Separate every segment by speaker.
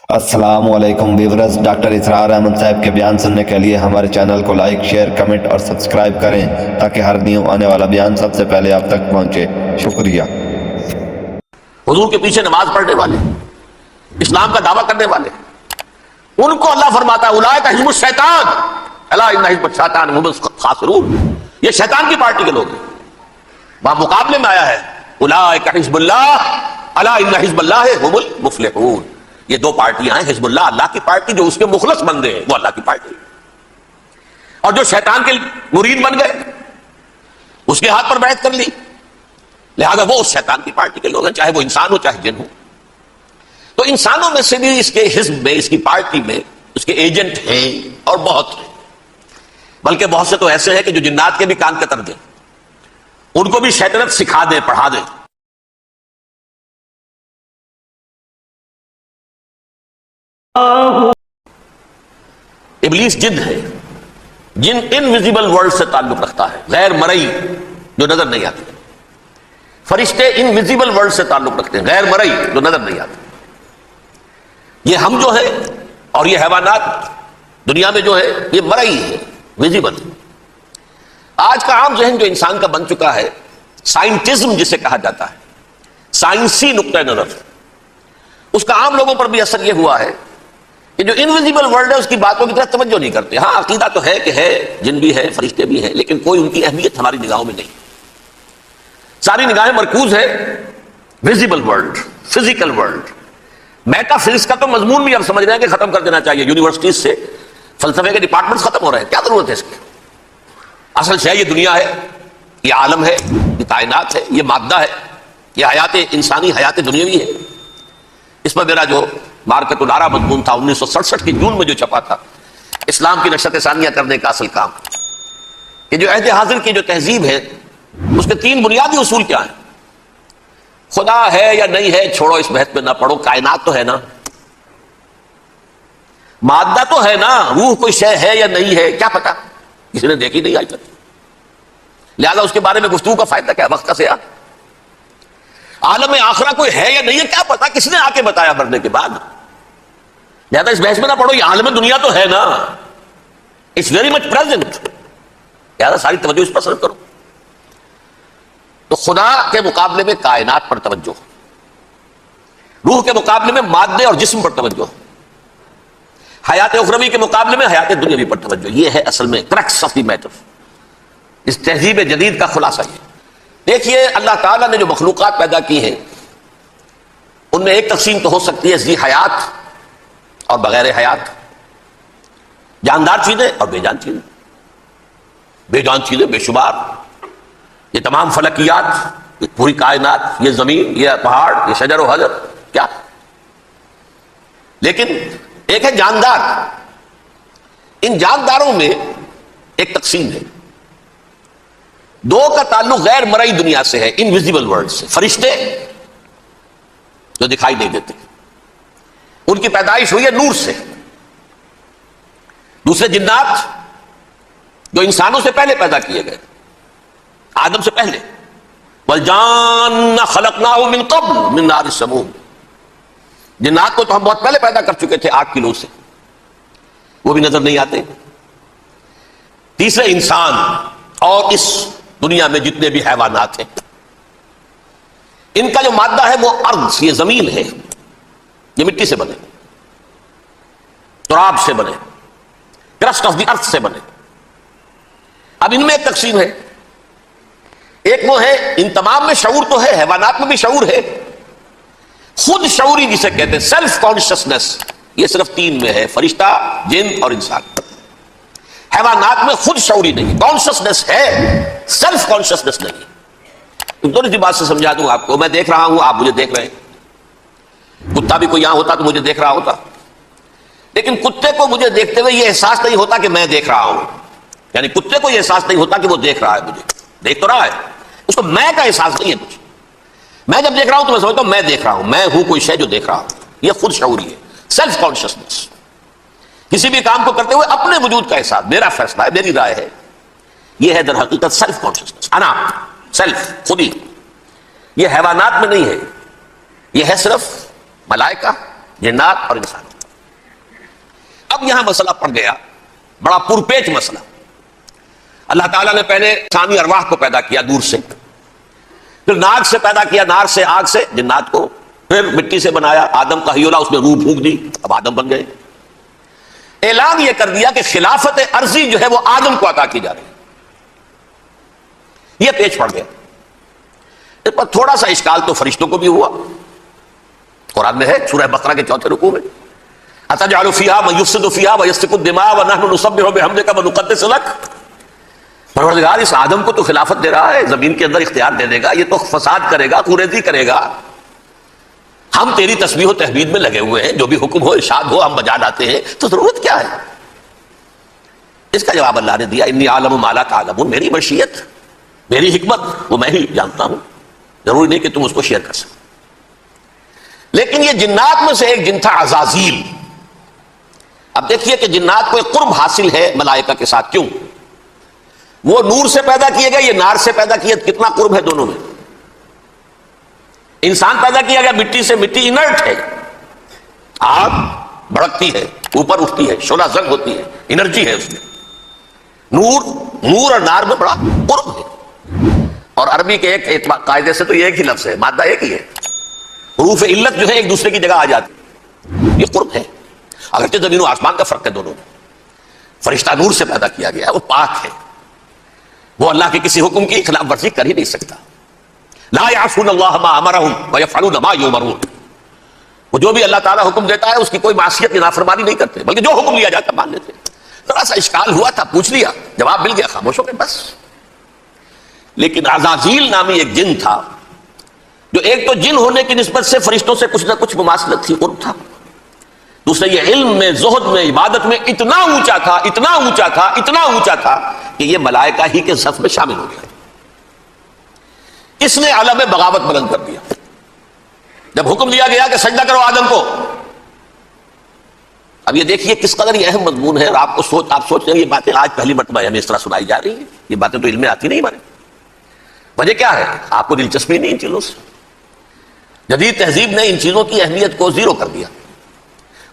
Speaker 1: السلام علیکم viewers, doctor اسرار احمد صاحب کے بیان سننے کے لیے ہمارے چینل کو لائک، شیئر، کمنٹ اور سبسکرائب کریں تاکہ ہر نیو آنے والا بیان سب سے پہلے آپ تک پہنچے۔ شکریہ۔
Speaker 2: حضور کے پیچھے نماز پڑھنے والے، اسلام کا دعویٰ کرنے والے، ان کو اللہ فرماتا ہے اولئک حزب الشیطان الا ان حزب الشیطان هم الخاسرون، یہ شیطان کی پارٹی کے لوگ ہیں۔ وہاں مقابلے میں آیا ہے اولئک حزب اللہ الا ان حزب اللہ هم المفلحون، یہ دو پارٹیاں ہیں، حزب اللہ اللہ کی پارٹی جو اس کے مخلص بندے ہیں وہ اللہ کی پارٹی، اور جو شیطان کے مرید بن گئے اس کے ہاتھ پر بیعت کر لی، لہذا وہ اس شیطان کی پارٹی کے لوگ ہیں، چاہے وہ انسان ہو چاہے جن ہو۔ تو انسانوں میں سے بھی اس کے حزب میں، اس کی پارٹی میں اس کے ایجنٹ ہیں اور بہت ہیں، بلکہ بہت سے تو ایسے ہیں کہ جو جنات کے بھی کان کتر دیں، ان کو بھی شیطنت سکھا دیں، پڑھا دیں۔ ابلیس جن ہے، جن انویزیبل ورلڈ سے تعلق رکھتا ہے، غیر مرئی جو نظر نہیں آتی۔ فرشتے انویزیبل ورلڈ سے تعلق رکھتے ہیں، غیر مرئی جو نظر نہیں آتے۔ یہ ہم جو ہے اور یہ حیوانات دنیا میں جو ہے یہ مرئی ہے، ویزیبل۔ آج کا عام ذہن جو انسان کا بن چکا ہے، سائنٹزم جسے کہا جاتا ہے، سائنسی نقطہ نظر، اس کا عام لوگوں پر بھی اثر یہ ہوا ہے کہ جو انویزیبل ورلڈ ہے اس کی باتوں کی طرف توجہ نہیں کرتے۔ ہاں عقیدہ تو ہے کہ ہے، جن بھی ہے، فرشتے بھی ہیں، لیکن کوئی ان کی اہمیت ہماری نگاہوں میں نہیں۔ ساری نگاہیں مرکوز ہے visible world, physical world. Meta physics کا تو مضمون بھی اب سمجھ رہے ہیں کہ ختم کر دینا چاہیے، یونیورسٹیز سے فلسفے کے ڈپارٹمنٹس ختم ہو رہے ہیں، کیا ضرورت ہے اس کی؟ اصل شے یہ دنیا ہے، یہ عالم ہے، یہ کائنات ہے، یہ مادہ ہے، یہ حیات انسانی، حیات دنیاوی ہے۔ اس پر میرا جو مارکت الارا مضمون تھا 1967 کی جون میں جو چھپا تھا، اسلام کی نشرت ثانیہ کرنے کا اصل کام، کہ جو عہد حاضر کی جو تہذیب ہے اس کے تین بنیادی اصول کیا ہیں؟ خدا ہے یا نہیں ہے چھوڑو، اس بحث میں نہ پڑھو، کائنات تو ہے نا، مادہ تو ہے نا، روح کوئی شے ہے یا نہیں ہے کیا پتا، کسی نے دیکھی نہیں آج تک، لہذا اس کے بارے میں گفتگو کا فائدہ کیا، وقت کا سیاح۔ عالم آخرہ کوئی ہے یا نہیں ہے کیا پتا، کس نے آ کے بتایا مرنے کے بعد، لہذا اس بحث میں نہ پڑھو، یہ عالم دنیا تو ہے نا، اٹس ویری مچ پریزنٹ، لہذا ساری توجہ اس پر صرف کرو۔ تو خدا کے مقابلے میں کائنات پر توجہ، روح کے مقابلے میں مادے اور جسم پر توجہ، حیات اخروی کے مقابلے میں حیات دنیاوی پر توجہ، یہ ہے اصل میں کرکس آف دی میٹر، اس تہذیب جدید کا خلاصہ یہ۔ دیکھیے اللہ تعالیٰ نے جو مخلوقات پیدا کی ہیں ان میں ایک تقسیم تو ہو سکتی ہے ذی حیات اور بغیر حیات، جاندار چیزیں اور بے جان چیزیں، بے جان چیزیں بے شمار، یہ تمام فلکیات، یہ پوری کائنات، یہ زمین، یہ پہاڑ، یہ شجر و حجر، کیا؟ لیکن ایک ہے جاندار، ان جانداروں میں ایک تقسیم ہے، دو کا تعلق غیر مرئی دنیا سے ہے، انویزیبل ورلڈ سے۔ فرشتے جو دکھائی نہیں دیتے، ان کی پیدائش ہوئی ہے نور سے۔ دوسرے جنات جو انسانوں سے پہلے پیدا کیے گئے، آدم سے پہلے، وَالْجَانَّ خَلَقْنَاهُ مِن قَبْلُ مِن نَارِ السَّمُومِ، جنات کو تو ہم بہت پہلے پیدا کر چکے تھے آگ کی لو سے، وہ بھی نظر نہیں آتے۔ تیسرے انسان اور اس دنیا میں جتنے بھی حیوانات ہیں، ان کا جو مادہ ہے وہ ارض، یہ زمین ہے، یہ مٹی سے بنے، تراب سے بنے، کرسٹ آف دی ارتھ سے بنے۔ اب ان میں ایک تقسیم ہے، ایک وہ ہے، ان تمام میں شعور تو ہے، حیوانات میں بھی شعور ہے، خود شعوری جسے کہتے ہیں سیلف کانشسنس، یہ صرف تین میں ہے، فرشتہ، جن اور انسان۔ حیوانات میں خود شعوری نہیں، کانشسنس ہے، سیلف کانشسنس نہیں۔ تھوڑی سی بات سے سمجھا دوں آپ کو، میں دیکھ رہا ہوں، آپ مجھے دیکھ رہے ہیں، کتا بھی کوئی یہاں ہوتا تو مجھے دیکھ رہا ہوتا، لیکن کتے کو مجھے دیکھتے ہوئے یہ احساس نہیں ہوتا کہ میں دیکھ رہا ہوں، یعنی کتے کو یہ احساس نہیں ہوتا کہ وہ دیکھ رہا ہے، مجھے دیکھ تو رہا ہے، اس کو میں کا احساس نہیں ہے کچھ۔ میں جب دیکھ رہا ہوں تو میں سمجھتا ہوں میں دیکھ رہا ہوں، میں ہوں کوئی شے جو دیکھ رہا ہوں، یہ خود شعوری ہے، سیلف کانشسنس۔ کسی بھی کام کو کرتے ہوئے اپنے وجود کا احساس، میرا فیصلہ ہے، میری رائے ہے، یہ ہے در حقیقت سیلف کانشسنس، انا، سیلف، خودی۔ یہ حیوانات میں نہیں ہے، یہ ہے صرف ملائکہ جنات اور انسان۔ اب یہاں مسئلہ پڑ گیا، بڑا پرپیچ مسئلہ۔ اللہ تعالیٰ نے پہلے انسانی ارواح کو پیدا کیا دور سے، پھر ناک سے پیدا کیا، نار سے، آگ سے جنات کو، پھر مٹی سے بنایا، آدم کا حیولہ، اس میں روح پھونک دی، اب آدم بن گئے۔ اعلان یہ کر دیا کہ خلافت عرضی جو ہے وہ آدم کو عطا کی جا رہی ہے۔ یہ پیچ پڑ گیا۔ اس پر تھوڑا سا اشکال تو فرشتوں کو بھی ہوا، قرآن میں ہے سورہ بقرہ کے 4 رکوع میں، أَتَجْعَلُ فِيهَا مَن يُفْسِدُ فِيهَا وَيَسْفِكُ الدِّمَاءَ وَنَحْنُ نُسَبِّحُ بِحَمْدِكَ وَنُقَدِّسُ لَكَ۔ پروردگار اس آدم کو تو خلافت دے رہا ہے، زمین کے اندر اختیار دے دے گا، یہ تو فساد کرے گا، کوریزی کرے گا، ہم تیری تسبیح و تحمید میں لگے ہوئے ہیں، جو بھی حکم ہو ارشاد ہو ہم بجا لاتے ہیں، تو ضرورت کیا ہے؟ اس کا جواب اللہ نے دیا، انی عالم ما لا تعلمون، میری مشیت، میری حکمت وہ میں ہی جانتا ہوں، ضروری نہیں کہ تم اس کو شیئر کر سکو۔ لیکن یہ جنات میں سے ایک جن تھا عزازیل۔ اب دیکھیے کہ جنات کو ایک قرب حاصل ہے ملائکہ کے ساتھ، کیوں؟ وہ نور سے پیدا کیے گئے، یہ نار سے پیدا کیے، کتنا قرب ہے دونوں میں۔ انسان پیدا کیا گیا مٹی سے، مٹی انرٹ ہے، آگ بھڑکتی ہے، اوپر اٹھتی ہے، شعلہ زنگ ہوتی ہے، انرجی ہے اس میں۔ نور اور نار میں بڑا قرب ہے۔ اور عربی کے ایک قاعدے سے تو یہ ایک ہی لفظ ہے، مادہ ایک ہی ہے، حروف علت جو ہے ایک دوسرے کی جگہ آ جاتی، یہ قرب ہے۔ اگرچہ زمین و آسمان کا فرق ہے دونوں میں، فرشتہ نور سے پیدا کیا گیا، وہ پاک ہے، وہ اللہ کے کسی حکم کی خلاف ورزی کر ہی نہیں سکتا۔ لا یعصون اللہ ما امرهم ویفعلون ما یؤمرون، وہ جو بھی اللہ تعالیٰ حکم دیتا ہے اس کی کوئی معصیت یا نافرمانی نہیں کرتے، بلکہ جو حکم لیا جاتا مان لیتے۔ ذرا سا اشکال ہوا تھا، پوچھ لیا، جواب مل گیا، خاموش ہو گئے بس۔ لیکن عزازیل نامی ایک جن تھا، جو ایک تو جن ہونے کی نسبت سے فرشتوں سے کچھ نہ کچھ مماثلت تھی، قرب تھا، دوسرے یہ علم میں، زہد میں، عبادت میں اتنا اونچا تھا، اتنا اونچا تھا، اتنا اونچا تھا کہ یہ ملائکہ ہی کے صف میں شامل ہو گیا۔ اس نے علم بغاوت بلند کر دیا۔ جب حکم دیا گیا کہ سجدہ کرو آدم کو، اب یہ دیکھیے کس قدر یہ اہم مضمون ہے، اور آپ سوچ رہے ہیں یہ باتیں آج پہلی مرتبہ ہمیں اس طرح سنائی جا رہی ہیں، یہ باتیں تو علم میں آتی نہیں ہمارے۔ وجہ کیا ہے؟ آپ کو دلچسپی نہیں ان چیزوں سے۔ جدید تہذیب نے ان چیزوں کی اہمیت کو زیرو کر دیا۔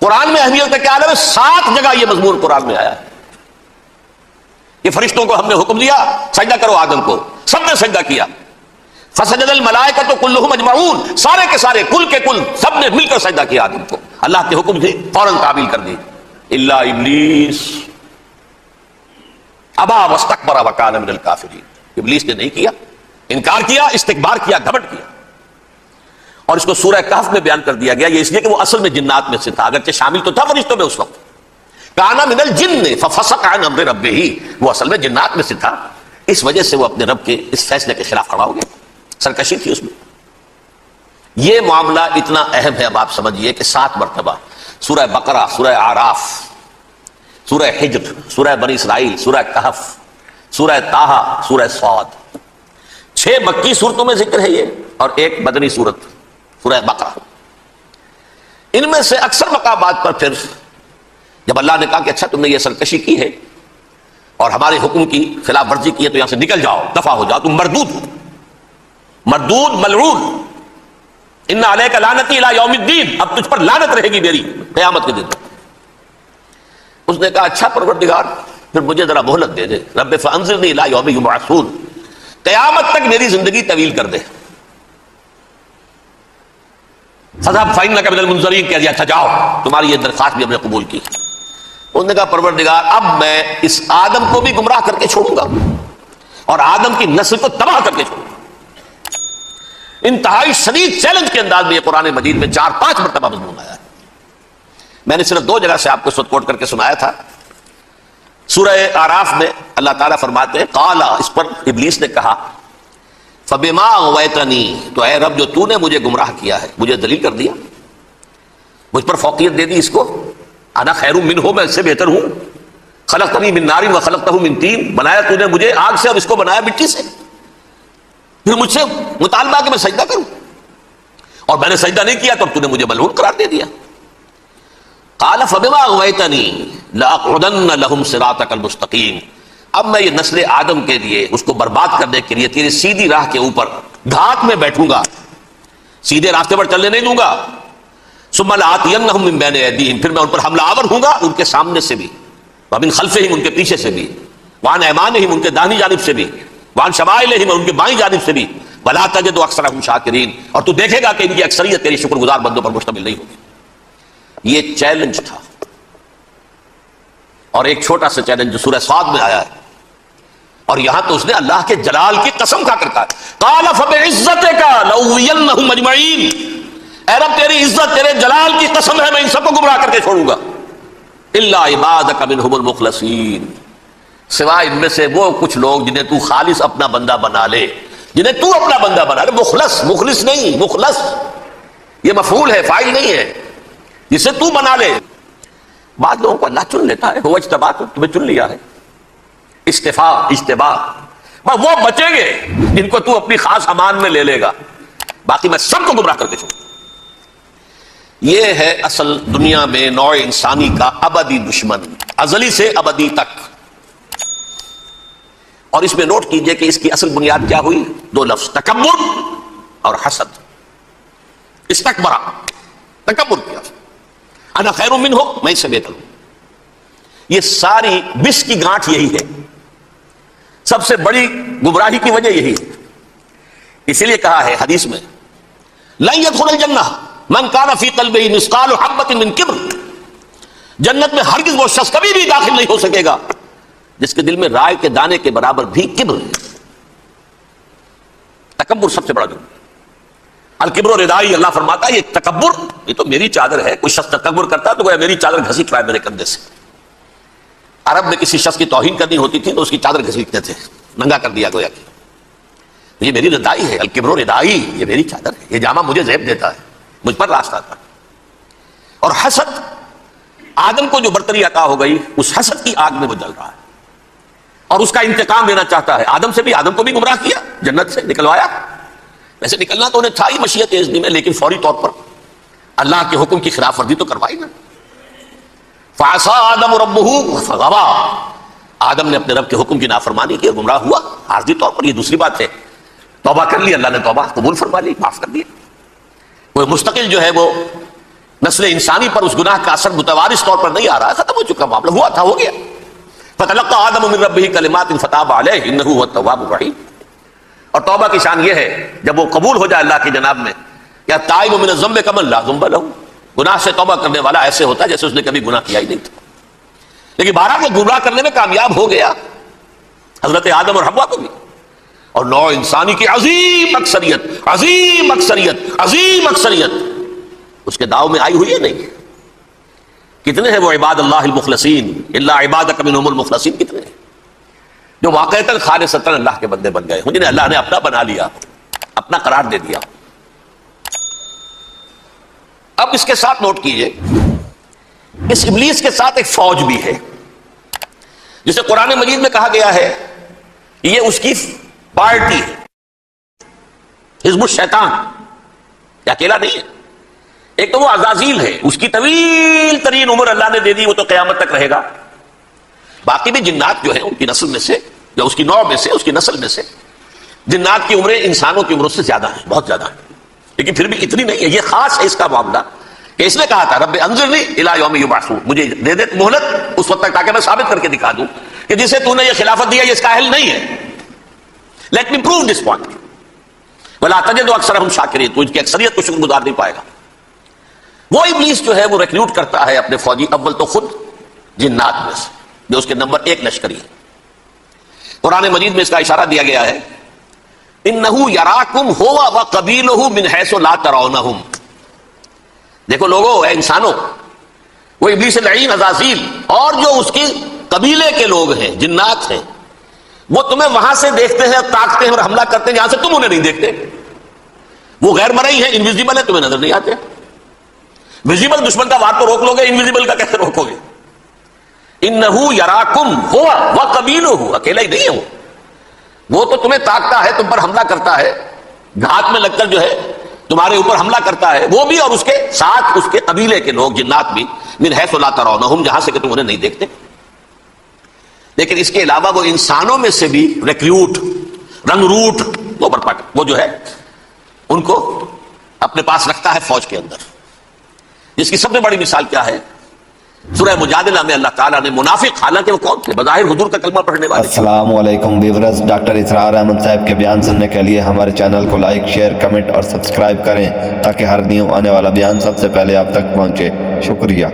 Speaker 2: قرآن میں اہمیت کا کیا عالم ہے؟ 7 جگہ یہ مضمون قرآن میں آیا ہے کہ فرشتوں کو ہم نے حکم دیا سجدہ کرو آدم کو، سب نے سجدہ کیا۔ فسجد الملائکۃ کلھم اجمعون، سارے کے سارے، کل کے کل، سب نے مل کر سجدہ کیا آدم کو، اللہ کے حکم سے فوراً تعمیل کر دی، الا ابلیس ابا واستکبر وکان من الکافرین، ابلیس نے نہیں کیا، انکار کیا، استکبار کیا، گھمنڈ کیا۔ اور اس کو سورہ کہف میں بیان کر دیا گیا، یہ اس لیے کہ وہ اصل میں جنات میں سے تھا، اگرچہ شامل تو تھا فرشتوں میں اس وقت، کان من الجن ففسق عن امر ربہ، وہ اصل میں جنات میں سے تھا، اس وجہ سے وہ اپنے رب کے اس فیصلے کے خلاف کھڑا ہو گیا، سرکشی تھی اس میں۔ یہ معاملہ اتنا اہم ہے، اب آپ سمجھیے کہ 7 مرتبہ سورہ بقرہ، سورہ اعراف، سورہ حجر، سورہ بنی اسرائیل، سورہ کہف، سورہ طٰہٰ، سورہ صاد، 6 مکی صورتوں میں ذکر ہے یہ، اور ایک مدنی صورت سورہ بقرہ۔ ان میں سے اکثر مقامات پر پھر جب اللہ نے کہا کہ اچھا تم نے یہ سرکشی کی ہے اور ہمارے حکم کی خلاف ورزی کی ہے تو یہاں سے نکل جاؤ، دفع ہو جاؤ، تم مردود ہو، مردود ملعون، ان علیک لعنتی الی یوم الدین، اب تجھ پر لعنت رہے گی میری قیامت کے دن۔ اس نے کہا اچھا پروردگار پھر مجھے ذرا مہلت دے دے، رب فانظرنی الی یوم یبعثون، قیامت تک میری زندگی طویل کر دے۔ فذهب فإنك من المنظرین، کہہ دیا اچھا جاؤ، تمہاری یہ درخواست بھی ہم نے قبول کی۔ انہوں نے کہا پروردگار اب میں اس آدم کو بھی گمراہ کر کے چھوڑوں گا اور آدم کی نسل کو تباہ کر کے چھوڑوں گا۔ انتہائی شدید چیلنج کے انداز میں یہ قرآن مجید میں 4-5 مرتبہ مضمون آیا ہے۔ میں نے صرف 2 جگہ سے آپ کو سود کوٹ کر کے سنایا تھا۔ سورہ اعراف میں اللہ تعالیٰ فرماتے ہیں قال، اس پر ابلیس نے کہا فبما اغویتنی، تو اے رب جو تو نے مجھے گمراہ کیا ہے، مجھے ذلیل کر دیا، مجھ پر فوقیت دے دی اس کو، انا خیر منہ، میں اس سے بہتر ہوں، خلقتنی من نار وخلقتہ من طین، بنایا تو نے مجھے آگ سے اور اس کو بنایا مٹی سے، پھر مجھ سے مطالبہ کہ میں سجدہ کروں، اور میں نے سجدہ نہیں کیا تو اب تو نے مجھے ملعون قرار دے دیا۔ قال فبما اغویتنی لاقعدن لهم صراطک المستقیم، اب میں یہ نسل آدم کے لیے، اس کو برباد کرنے کے لیے تیری سیدھی راہ کے اوپر گھات میں بیٹھوں گا، سیدھے راستے پر چلنے نہیں دوں گا، ثم لآتینہم من بین ایدیہم، پھر میں ان پر حملہ آور ہوں گا ان کے سامنے سے بھی، ومن خلفہم ان کے پیچھے سے بھی، وعن ایمانہم ان کے داہنی جانب سے بھی، وعن شمائلہم ان کے بائیں جانب سے بھی، ولا تجد اکثرہم شاکرین، اور تو دیکھے گا کہ ان کی اکثریت تیری شکر گزار بندوں پر مشتمل نہیں ہوگی۔ یہ چیلنج تھا، اور ایک چھوٹا سا چیلنج جو سورہ صاد میں آیا ہے، اور یہاں تو اس نے اللہ کے جلال کی قسم کھا کر کہا قال فبعزتک لأغوینہم اجمعین، اے رب تیری عزت تیرے جلال کی قسم ہے میں ان سب کو گمراہ کر کے چھوڑوں گا، الا عبادک منہم المخلصین، سوائے ان میں سے وہ کچھ لوگ جنہیں تو خالص اپنا بندہ بنا لے، جنہیں تو اپنا بندہ بنا لے، مخلص، مخلص نہیں، مخلص یہ مفعول ہے، فاعل نہیں ہے، جسے تو بنا لے۔ بعض لوگوں کو اللہ چن لیتا ہے، وہ اجتباک تمہیں چن لیا ہے، استفاء اجتباء، وہ بچیں گے جن کو تو اپنی خاص امان میں لے لے گا، باقی میں سب کو گمراہ کر کے چھوڑوں۔ یہ ہے اصل دنیا میں نوع انسانی کا ابدی دشمن، ازلی سے ابدی تک۔ اور اس میں نوٹ کیجئے کہ اس کی اصل بنیاد کیا ہوئی؟ دو لفظ، تکبر اور حسد۔ استکبرا، تکبر کیا، انا خیر منہ، میں اس سے بہتر ہوں۔ یہ ساری بس کی گانٹھ یہی ہے، سب سے بڑی گمراہی کی وجہ یہی ہے۔ اسی لیے کہا ہے حدیث میں لن يدخل الجنہ من کان فی قلبہ مثقال حبۃ من کبر، جنت میں ہرگز وہ شخص کبھی بھی داخل نہیں ہو سکے گا جس کے دل میں رائے کے دانے کے برابر بھی کبر ہے۔ تکبر سب سے بڑا جرم، الکبر ردائی، اللہ فرماتا ہے یہ تکبر یہ تو میری چادر ہے۔ کوئی شخص تکبر کرتا تو گویا میری چادر گھسیٹ رہا ہے میرے کندھے سے۔ عرب میں کسی شخص کی توہین کرنی ہوتی تھی تو اس کی چادر گھسیٹتے تھے، ننگا کر دیا گویا کہ یہ میری ردائی ہے، الکبر ردائی، یہ میری چادر ہے، یہ جامہ مجھے زیب دیتا ہے، مجھ پر راستہ تھا۔ اور حسد، آدم کو جو برتری عطا ہو گئی اس حسد کی آگ میں وہ جل رہا ہے اور اس کا انتقام لینا چاہتا ہے۔ آدم سے بھی، آدم کو بھی گمراہ کیا، جنت سے نکلوایا، ویسے نکلنا تو انہیں تھا ہی مشیت اذن میں، لیکن فوری طور پر اللہ کے حکم کی خلاف ورزی تو کروائی نا۔ فعصى آدم ربہ فغوى، آدم نے اپنے رب کے حکم کی نافرمانی کی اور گمراہ ہوا عارضی طور پر۔ یہ دوسری بات ہے، توبہ کر لی، اللہ نے توبہ قبول فرما لی، معاف کر دیا۔ کوئی مستقل جو ہے وہ نسل انسانی پر اس گناہ کا اثر متوارث طور پر نہیں آ رہا ہے، ختم ہو چکا معاملہ، ہوا تھا ہو گیا۔ فتلقى آدم من ربہ کلمات فتاب علیہ انہ هو التواب الرحیم۔ اور توبہ کی شان یہ ہے جب وہ قبول ہو جائے اللہ کی جناب میں، یا تائب من الذنب کمن لا ذنب له، گناہ سے توبہ کرنے والا ایسے ہوتا ہے جیسے اس نے کبھی گناہ کیا ہی نہیں تھا۔ لیکن بہرحال وہ گمراہ کرنے میں کامیاب ہو گیا، حضرت آدم اور حوا کو بھی، اور نوع انسانی کی عظیم اکثریت، عظیم اکثریت، عظیم اکثریت اس کے داؤ میں آئی ہوئی ہے نہیں۔ کتنے ہیں وہ عباد اللہ المخلصین، الا عبادک منہم المخلصین، کتنے ہیں جو واقعتاً خالصتاً اللہ کے بندے بن گئے، جنہیں اللہ نے اپنا بنا لیا، اپنا قرار دے دیا۔ اب اس کے ساتھ نوٹ کیجئے، اس ابلیس کے ساتھ ایک فوج بھی ہے جسے قرآن مجید میں کہا گیا ہے یہ اس کی پارٹی ہے، حزب الشیطان، یہ اکیلا نہیں ہے۔ ایک تو وہ عزازیل ہے، اس کی طویل ترین عمر اللہ نے دے دی، وہ تو قیامت تک رہے گا۔ باقی بھی جنات جو ہیں ان کی نسل میں سے، یا اس کی نوع میں سے، اس کی نسل میں سے، جنات کی عمریں انسانوں کی عمروں سے زیادہ ہیں، بہت زیادہ ہیں، لیکن پھر بھی اتنی نہیں ہے۔ یہ خاص ہے اس کا معاملہ کہ اس نے کہا تھا رب انظرنی الی یوم یبعثون، مجھے دے دے مہلت اس وقت تک تاکہ میں ثابت کر کے دکھا دوں کہ جسے تو نے یہ خلافت دیا یہ اس کا اہل نہیں ہے۔ Let me prove this point ولا تجد اکثرہم شاکرین، تو ان کی اکثریت کو شکر گزار نہیں پائے گا۔ وہ ابلیس جو ہے وہ ریکروٹ کرتا ہے اپنے فوجی، اول تو خود جنات میں سے جو اس کے نمبر 1 لشکری ہے۔ قرآن مجید میں اس کا اشارہ دیا گیا ہے انہ یراکم ہو وقبیلہ من حیث لا ترونہم۔ دیکھو لوگو، اے انسانوں، وہ ابلیس لعین عزازیل اور جو اس کی قبیلے کے لوگ ہیں، جنات ہیں، وہ تمہیں وہاں سے دیکھتے ہیں، تاکتے ہیں اور حملہ کرتے ہیں جہاں سے تم انہیں نہیں دیکھتے۔ وہ غیر مرئی ہیں، انویزیبل ہے، تمہیں نظر نہیں آتے۔ ویزیبل دشمن کا وار تو روک لو گے، انویزیبل کا کیسے روکو گے؟ انہو یراکم ہو وقبیلہ، اکیلا ہی نہیں ہے وہ تو تمہیں تاکتا ہے، تم پر حملہ کرتا ہے، گھات میں لگ کر جو ہے تمہارے اوپر حملہ کرتا ہے، وہ بھی اور اس کے ساتھ اس کے قبیلے کے لوگ، جنات بھی، من حیث لا ترونہم، جہاں سے کہ تم انہیں نہیں دیکھتے۔ لیکن اس کے علاوہ وہ انسانوں میں سے بھی ریکریوٹ، رنگ روٹ، وہ جو ہے ان کو اپنے پاس رکھتا ہے فوج کے اندر۔ جس کی سب سے بڑی مثال کیا ہے؟ سورہ مجادلہ میں اللہ تعالیٰ نے منافق، حالانکہ وہ کون تھے؟ بظاہر حضور کا کلمہ پڑھنے والے.
Speaker 1: السلام علیکم ویورز، ڈاکٹر اسرار احمد صاحب کے بیان سننے کے لیے ہمارے چینل کو لائک، شیئر، کمنٹ اور سبسکرائب کریں تاکہ ہر نیو آنے والا بیان سب سے پہلے آپ تک پہنچے. شکریہ.